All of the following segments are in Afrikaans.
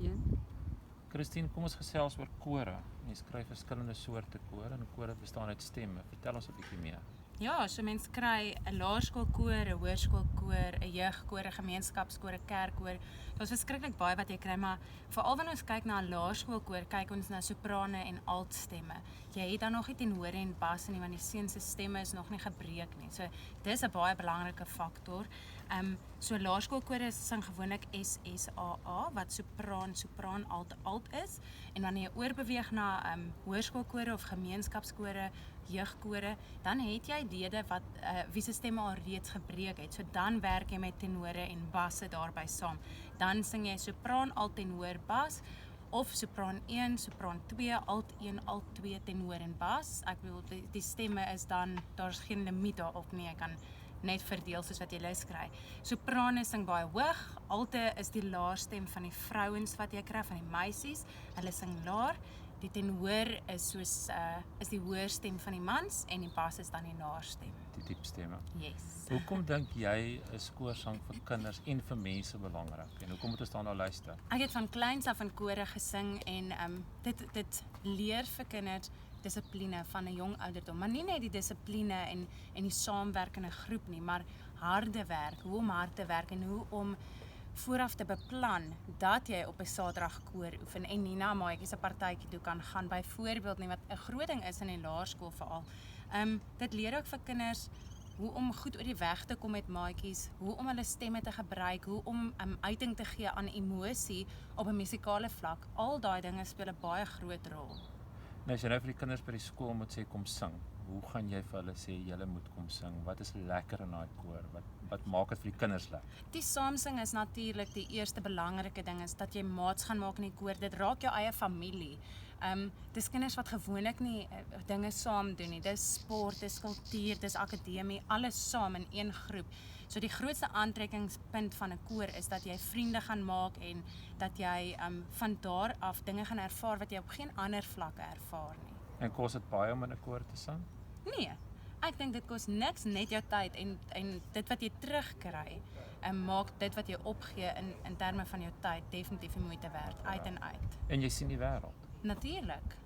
1. Christine, kom ons gesels oor kore. Jy skryf verskillende soorte kore en kore bestaan uit stemme. Vertel ons 'n bietjie meer. Ja, so mens kry 'n laerskoolkoor, 'n hoërskoolkoor, 'n jeugkoor, 'n gemeenskapskoor, 'n kerkkoor. Daar's verskriklik baie wat jy kry, maar veral wanneer ons kyk na 'n laerskoolkoor, kyk ons na soprane en altstemme. Jy het dan nog nie tenore en bas nie, want die seun se stemme is nog nie gebreek nie. So dis 'n baie belangrike faktor. So laerskoolkore sing gewoonlik SSAA wat sopraan, sopran, alt is, en wanneer jy oorbeweeg na hoërskoolkore of gemeenskapskore, jeugkore, dan het jy lede wat wie se stemme al reeds gebreek het. So dan werk jy met tenore en basse daarbey saam. Dan sing jy sopraan, alt, tenor, bas, of sopraan 1, sopraan 2, alt 1, alt 2, tenor en bas. Ek bedoel, die stemme is dan, daar's geen limiet daarop nie, jy kan net verdeel soos wat jy lus kry. Soprane sing baie hoog, alte is die laarstem van die vrouens wat jy kry, van die meisies, hulle sing laer. Die tenor is soos is die hoorstem van die mans en die bas is dan die laarstem. Die diepstemme. Yes. Hoekom dink jy is koorsang vir kinders en vir mense belangrik? En hoekom moet ons daarna luister? Ek het van kleins af in kore gesing en dit leer vir kinders dissipline van 'n jong ouderdom, maar nie net die dissipline en die saamwerk in 'n groep nie, maar harde werk, hoe om hard te werk en hoe om vooraf te beplan dat jy op 'n Saterdag koor oefen en nie na maatjies 'n partytjie toe kan gaan byvoorbeeld nie, wat 'n groot ding is in die laerskool veral. Dit leer ook vir kinders hoe om goed oor die weg te kom met maatjies, hoe om hulle stemme te gebruik, hoe om uiting te gee aan emosie op 'n musikale vlak. Al daai dinge speel 'n baie groot rol. Nou as jy nou vir die kinders by die skool moet sê kom sing, hoe gaan jy vir hulle sê julle moet kom sing? Wat is lekker in daai koor? Wat maak dit vir die kinders lekker? Die saamsing is natuurlik die eerste belangrike ding, is dat jy maats gaan maak in die koor. Dit raak jou eie familie. Dis kinders wat gewoonlik nie dinge saam doen nie. Dis sport, dis kultuur, dis akademie, alles saam in een groep. So die grootste aantrekkingspunt van 'n koor is dat jy vriende gaan maak en dat jy van daar af dinge gaan ervaar wat jy op geen ander vlakke ervaar nie. En kos dit baie om in 'n koor te sing? Nee, ek dink dit kos niks, net jou tyd en dit wat jy terugkry, maak dit wat jy opgee in terme van jou tyd definitief die moeite werd, uit en uit. En jy sien die wêreld. Natuurlik.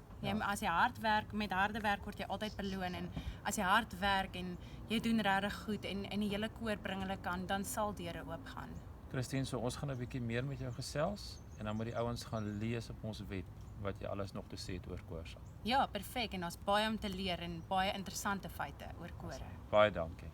As jy hard werk, met harde werk word jy altyd beloon, en as jy hard werk en jy doen regtig goed en die hele koor bring hulle kan, dan sal deure oopgaan. Christine, so ons gaan 'n bietjie meer met jou gesels en dan moet die ouens gaan lees op ons web wat jy alles nog te sê het oor koorsang. Ja, perfek, en daar's baie om te leer en baie interessante feite oor kore. Baie dankie.